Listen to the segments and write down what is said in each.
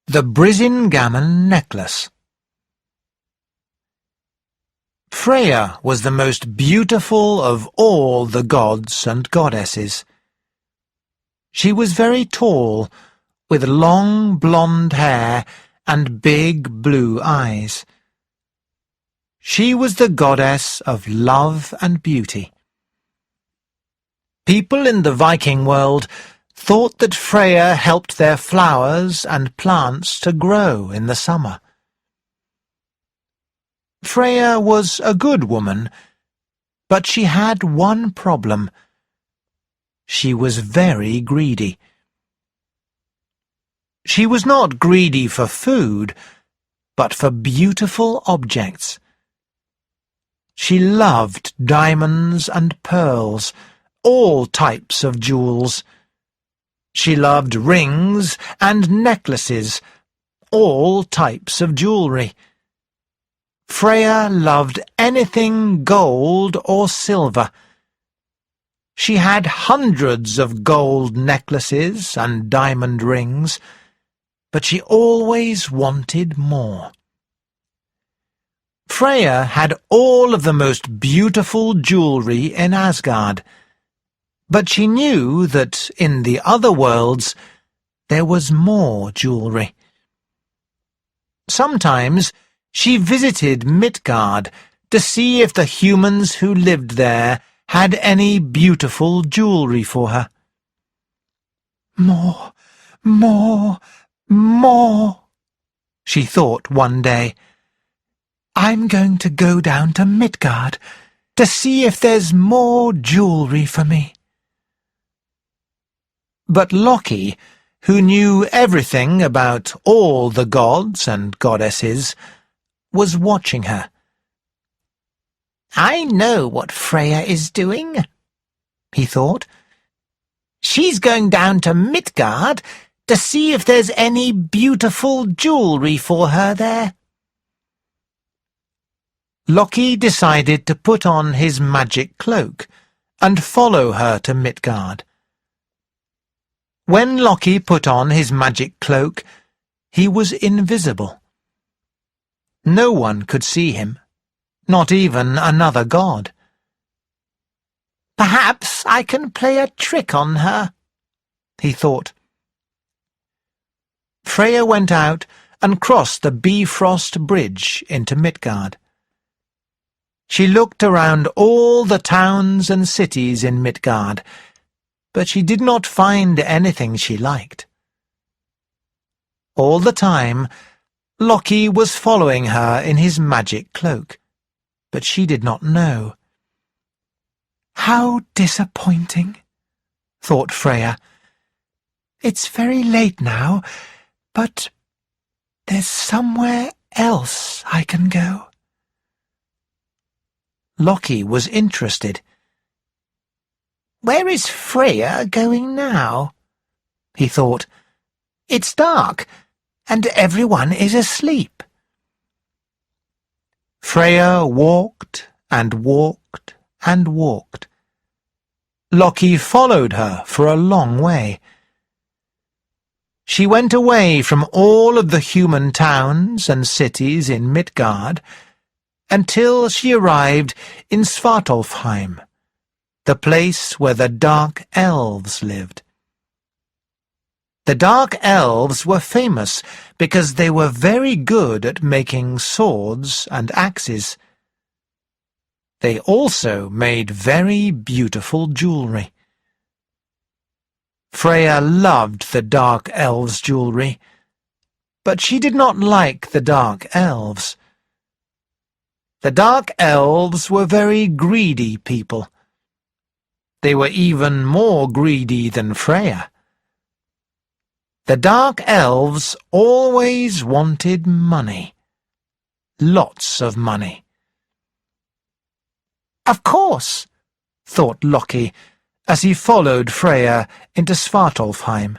The Brisingamen necklace. Freyja was the most beautiful of all the gods and goddesses. She was very tall, with long blonde hair and big blue eyes. She was the goddess of love and beauty. People in the Viking world thought that Freyja helped their flowers and plants to grow in the summer. Freyja was a good woman, but she had one problem. She was very greedy. She was not greedy for food, but for beautiful objects. She loved diamonds and pearls, all types of jewels. She loved rings and necklaces, all types of jewellery. Freyja loved anything gold or silver. She had hundreds of gold necklaces and diamond rings, but she always wanted more. Freyja had all of the most beautiful jewellery in Asgard, but she knew that in the other worlds there was more jewellery. Sometimes she visited Midgard to see if the humans who lived there had any beautiful jewellery for her. More, more, more, she thought one day. I'm going to go down to Midgard to see if there's more jewellery for me. But Loki, who knew everything about all the gods and goddesses, was watching her. I know what Freyja is doing, he thought. She's going down to Midgard to see if there's any beautiful jewellery for her there. Loki decided to put on his magic cloak and follow her to Midgard. When Loki put on his magic cloak, he was invisible. No one could see him, not even another god. Perhaps I can play a trick on her, he thought. Freyja went out and crossed the Bifrost Bridge into Midgard. She looked around all the towns and cities in Midgard, but she did not find anything she liked. All the time, Loki was following her in his magic cloak, but she did not know. How disappointing, thought Freyja. It's very late now, but there's somewhere else I can go. Loki was interested. Where is Freyja going now? He thought. It's dark, and everyone is asleep. Freyja walked and walked and walked. Loki followed her for a long way. She went away from all of the human towns and cities in Midgard until she arrived in Svartalfheim, the place where the Dark Elves lived. The Dark Elves were famous because they were very good at making swords and axes. They also made very beautiful jewellery. Freyja loved the Dark Elves' jewellery, but she did not like the Dark Elves. The Dark Elves were very greedy people. They were even more greedy than Freyja. The Dark Elves always wanted money. Lots of money. Of course, thought Loki, as he followed Freyja into Svartalfheim.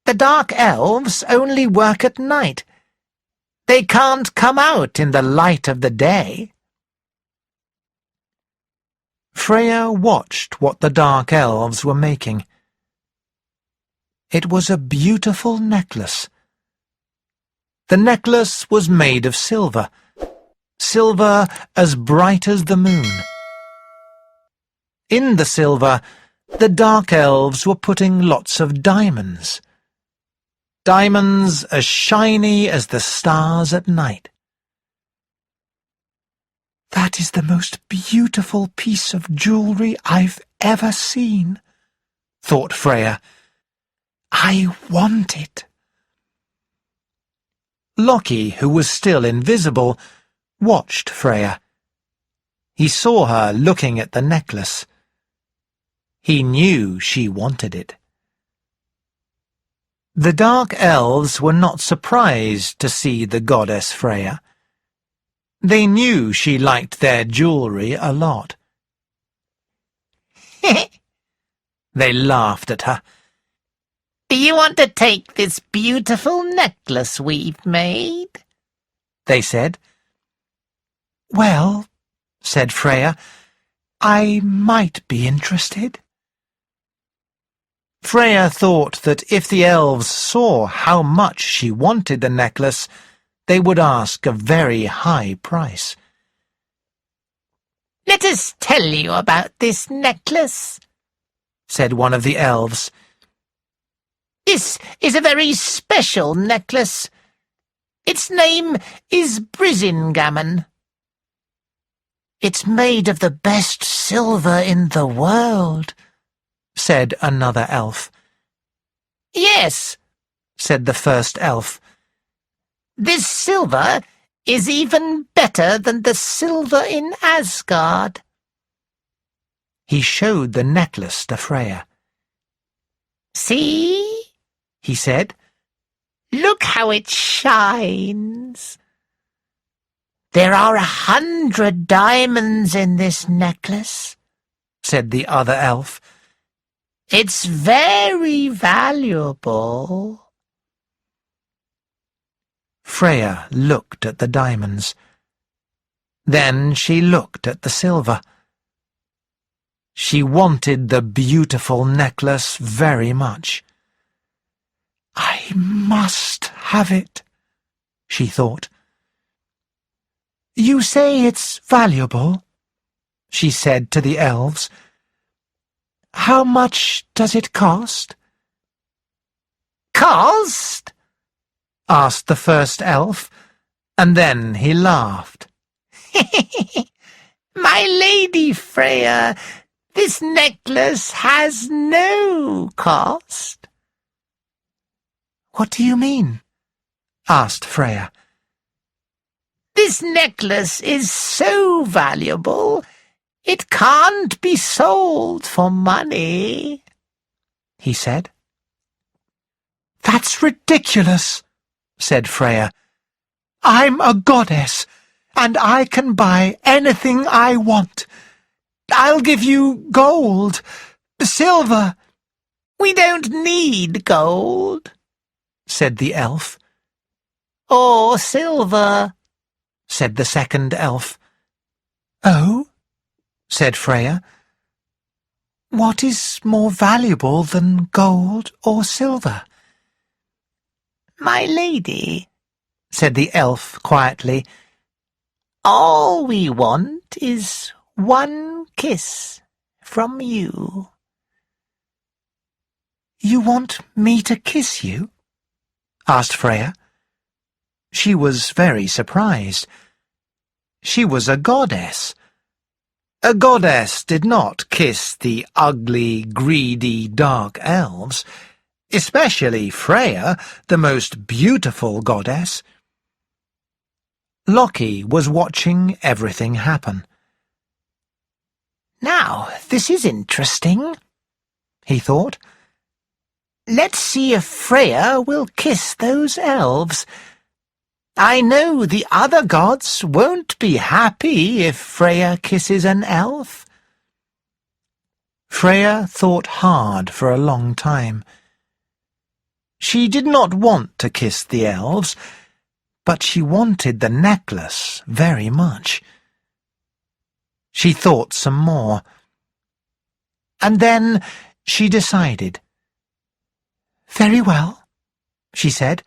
The Dark Elves only work at night. They can't come out in the light of the day. Freyja watched what the Dark Elves were making. It was a beautiful necklace. The necklace was made of silver, silver as bright as the moon. In the silver, the dark elves were putting lots of diamonds. Diamonds as shiny as the stars at night. "That is the most beautiful piece of jewellery I've ever seen," thought Freyja. "I want it." Loki, who was still invisible, watched Freyja. He saw her looking at the necklace. He knew she wanted it. The dark elves were not surprised to see the goddess Freyja. They knew she liked their jewellery a lot. They laughed at her. "Do you want to take this beautiful necklace we've made?" they said. "Well," said Freyja, "I might be interested." Freyja thought that if the elves saw how much she wanted the necklace, they would ask a very high price. "Let us tell you about this necklace," said one of the elves. "This is a very special necklace. Its name is Brisingamen. It's made of the best silver in the world," said another elf. "Yes," said the first elf. "this silver is even better than the silver in Asgard." He showed the necklace to Freyja. "See?" he said. "Look how it shines. There are 100 diamonds in this necklace," said the other elf. "It's very valuable." Freyja looked at the diamonds. Then she looked at the silver. She wanted the beautiful necklace very much. "I must have it," she thought. "You say it's valuable?" she said to the elves. "How much does it cost?" "Cost?" asked the first elf, and then he laughed. "My lady Freyja, this necklace has no cost." "What do you mean?" asked Freyja. "This necklace is so valuable, it can't be sold for money," he said. "That's ridiculous," said Freyja. "I'm a goddess, and I can buy anything I want. I'll give you gold, silver." "We don't need gold," said the elf. "or silver," said the second elf. "Oh?" said Freyja. "What is more valuable than gold or silver?" "My lady," said the elf quietly, "all we want is one kiss from you." "You want me to kiss you?" asked Freyja. She was very surprised. She was a goddess. A goddess did not kiss the ugly, greedy, dark elves, especially Freyja, the most beautiful goddess. Loki was watching everything happen. "Now, this is interesting," he thought. "Let's see if Freyja will kiss those elves. I know the other gods won't be happy if Freyja kisses an elf." Freyja thought hard for a long time. She did not want to kiss the elves, but she wanted the necklace very much. She thought some more. And then she decided. "Very well," she said.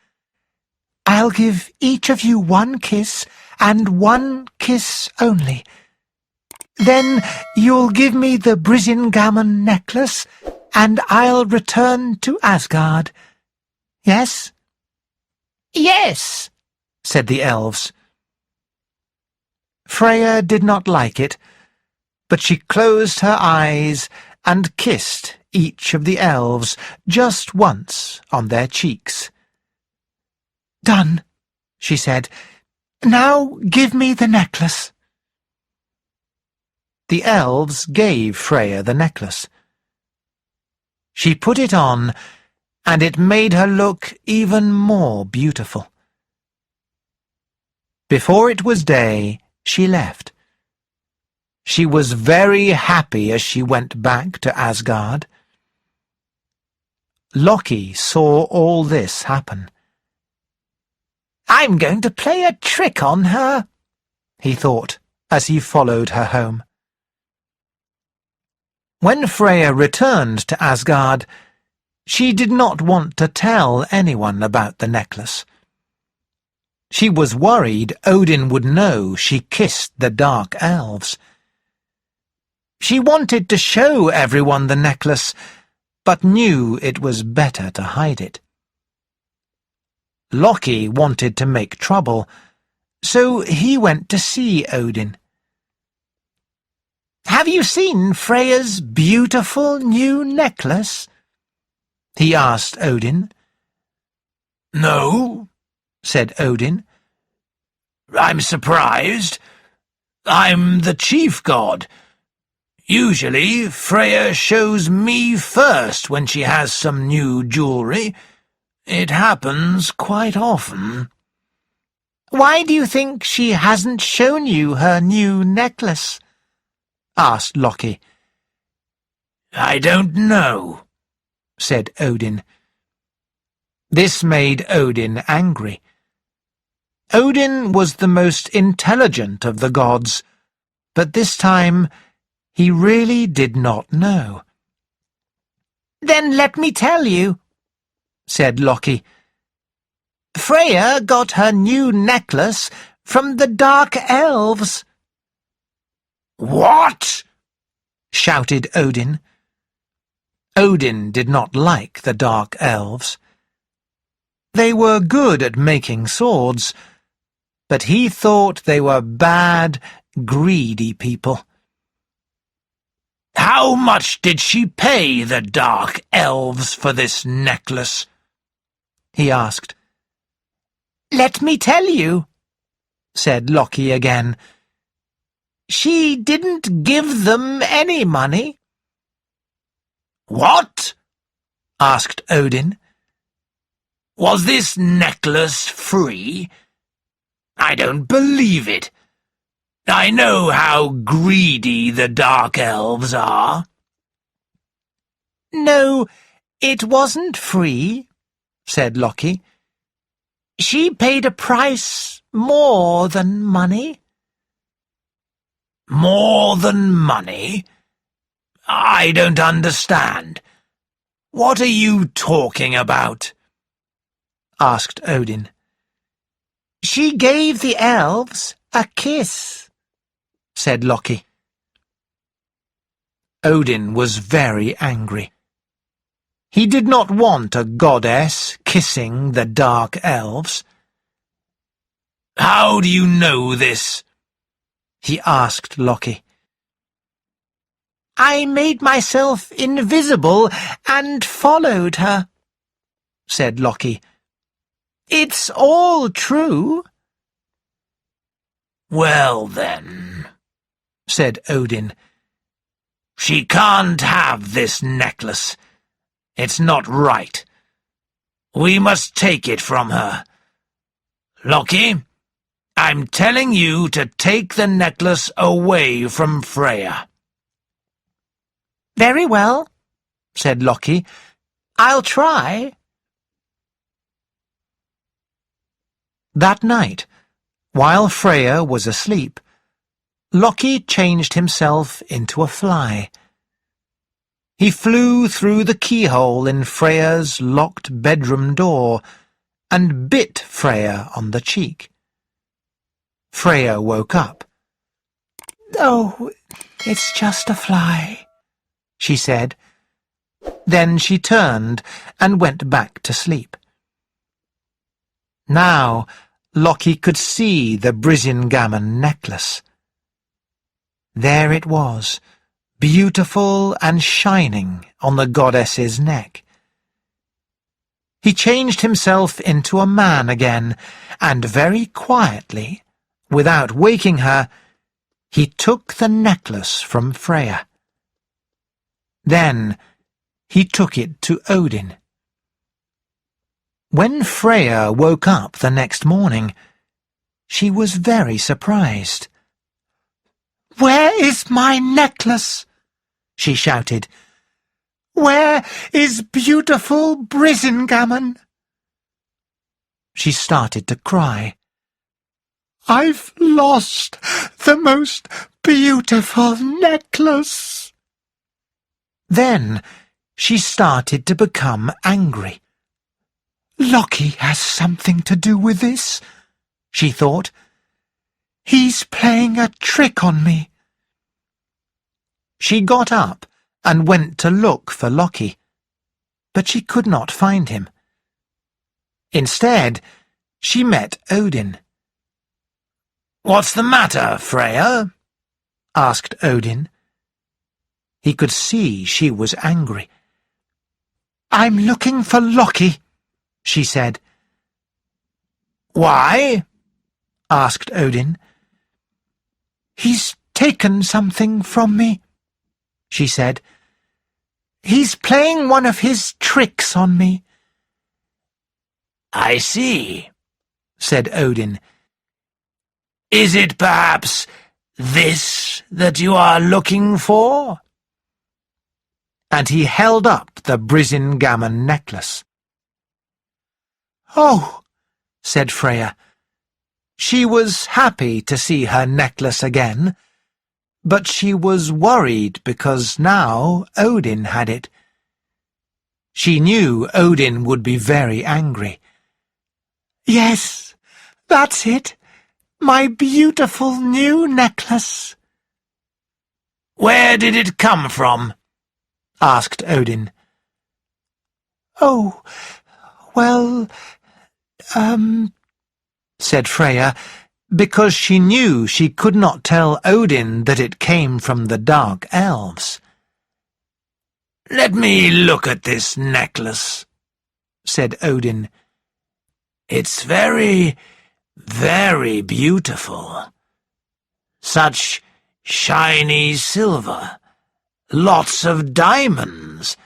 "I'll give each of you one kiss, and one kiss only. Then you'll give me the Brisingamen necklace, and I'll return to Asgard. Yes?" "Yes," said the elves. Freyja did not like it, but she closed her eyes and kissed each of the elves just once on their cheeks. "Done," she said. "Now give me the necklace." The elves gave Freyja the necklace. She put it on, and it made her look even more beautiful. Before it was day, she left. She was very happy as she went back to Asgard. Loki saw all this happen. "I'm going to play a trick on her," he thought, as he followed her home. When Freyja returned to Asgard, she did not want to tell anyone about the necklace. She was worried Odin would know she kissed the dark elves. She wanted to show everyone the necklace, but knew it was better to hide it. Loki wanted to make trouble, so he went to see Odin. "Have you seen Freyja's beautiful new necklace?" he asked Odin. "No," said Odin. "I'm surprised. I'm the chief god. Usually Freyja shows me first when she has some new jewelry. It happens quite often." "Why do you think she hasn't shown you her new necklace?" asked Loki. "I don't know," said Odin. This made Odin angry. Odin was the most intelligent of the gods, but this time he really did not know. "Then let me tell you," said Loki. "Freyja got her new necklace from the Dark Elves." "What?" shouted Odin. Odin did not like the Dark Elves. They were good at making swords, but he thought they were bad, greedy people. "How much did she pay the Dark Elves for this necklace?" he asked. "Let me tell you," said Loki again. "She didn't give them any money." "What?" asked Odin. "Was this necklace free? I don't believe it. I know how greedy the Dark Elves are." "No, it wasn't free," said Loki. "She paid a price more than money." "More than money? I don't understand. What are you talking about?" asked Odin. "She gave the elves a kiss," said Loki. Odin was very angry. He did not want a goddess kissing the Dark Elves. "How do you know this?" he asked Loki. "I made myself invisible and followed her," said Loki. "It's all true." "Well then," said Odin, "she can't have this necklace. It's not right. We must take it from her. Loki, I'm telling you to take the necklace away from Freyja." "Very well," said Loki. "I'll try." That night, while Freyja was asleep, Loki changed himself into a fly. He flew through the keyhole in Freyja's locked bedroom door and bit Freyja on the cheek. Freyja woke up. "Oh, it's just a fly," she said. Then she turned and went back to sleep. Now Loki could see the Brisingamen necklace. There it was, beautiful and shining on the goddess's neck. He changed himself into a man again, and very quietly, without waking her, he took the necklace from Freyja. Then he took it to Odin. When Freyja woke up the next morning, she was very surprised. "Where is my necklace?" she shouted. "Where is beautiful Brisingamen?" She started to cry. "I've lost the most beautiful necklace." Then she started to become angry. "Loki has something to do with this," she thought. "He's playing a trick on me." She got up and went to look for Loki, but she could not find him. Instead, she met Odin. "What's the matter, Freyja?" asked Odin. He could see she was angry. "I'm looking for Loki," she said. "Why?" asked Odin. "He's taken something from me," she said. "He's playing one of his tricks on me." "I see," said Odin. "Is it perhaps this that you are looking for?" And he held up the Brisingamen necklace. "Oh," said Freyja. She was happy to see her necklace again, but she was worried because now Odin had it. She knew Odin would be very angry. "Yes, that's it. My beautiful new necklace." "Where did it come from?" asked Odin. "Oh, well, said Freyja, because she knew she could not tell Odin that it came from the Dark Elves. "Let me look at this necklace," said Odin. "It's very, very beautiful. Such shiny silver, lots of diamonds.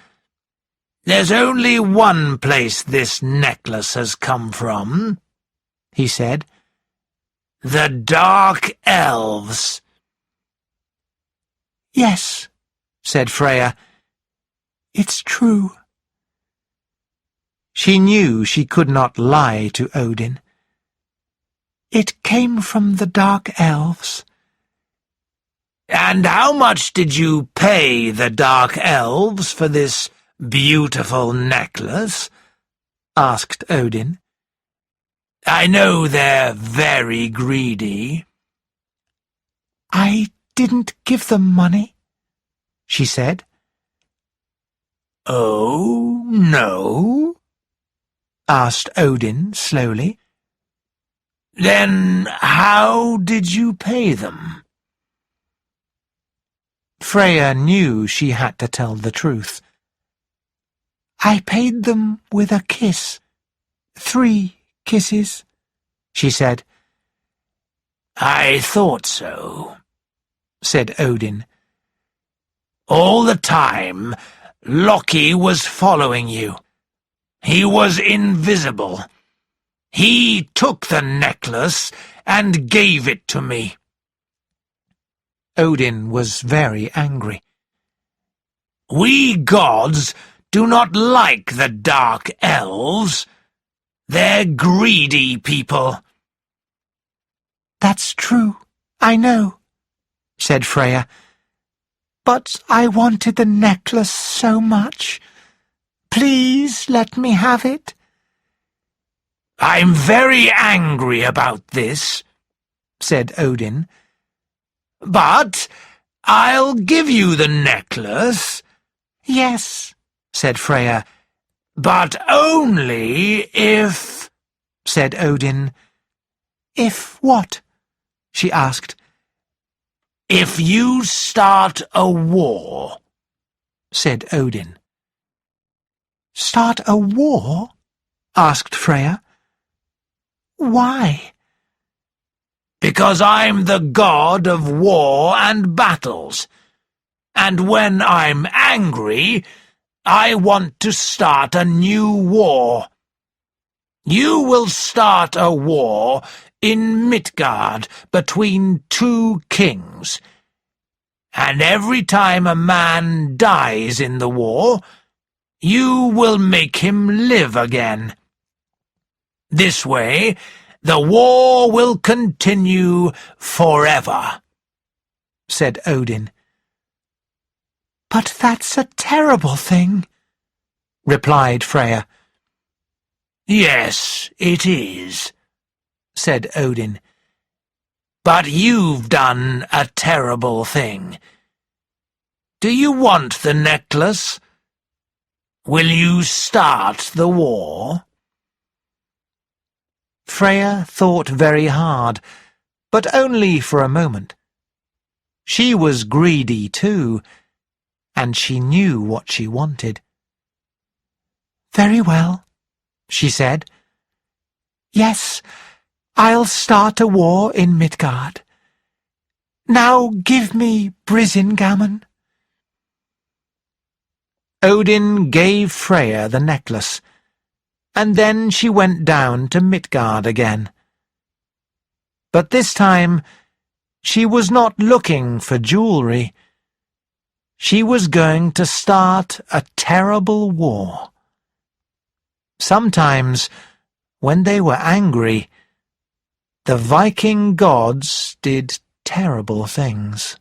There's only one place this necklace has come from," he said. "The Dark Elves." "Yes," said Freyja. "It's true." She knew she could not lie to Odin. "It came from the Dark Elves." "And how much did you pay the Dark Elves for this beautiful necklace?" asked Odin. "I know they're very greedy." "I didn't give them money," she said. "Oh, no?" asked Odin slowly. "Then how did you pay them?" Freyja knew she had to tell the truth. "I paid them with a kiss. 3 kisses," she said. "I thought so," said Odin. "All the time, Loki was following you. He was invisible. He took the necklace and gave it to me." Odin was very angry. "We gods do not like the Dark Elves. They're greedy people." "That's true, I know," said Freyja. But I wanted the necklace so much. Please let me have it. I'm very angry about this, said Odin. But I'll give you the necklace. Yes, said Freyja. But only if, said Odin. If what? She asked. If you start a war, said Odin. Start a war? asked Freyja. Why? Because I'm the god of war and battles, and when I'm angry, I want to start a new war. You will start a war in Midgard between two kings, and every time a man dies in the war, you will make him live again. This way, the war will continue forever, said Odin. But that's a terrible thing, replied Freyja. Yes, it is, said Odin. But you've done a terrible thing. Do you want the necklace? Will you start the war? Freyja thought very hard, but only for a moment. She was greedy too, and she knew what she wanted. Very well, she said. Yes, I'll start a war in Midgard. Now give me Brisingamen. Odin gave Freyja the necklace, and then she went down to Midgard again. But this time she was not looking for jewelry. She was going to start a terrible war. Sometimes, when they were angry, the Viking gods did terrible things.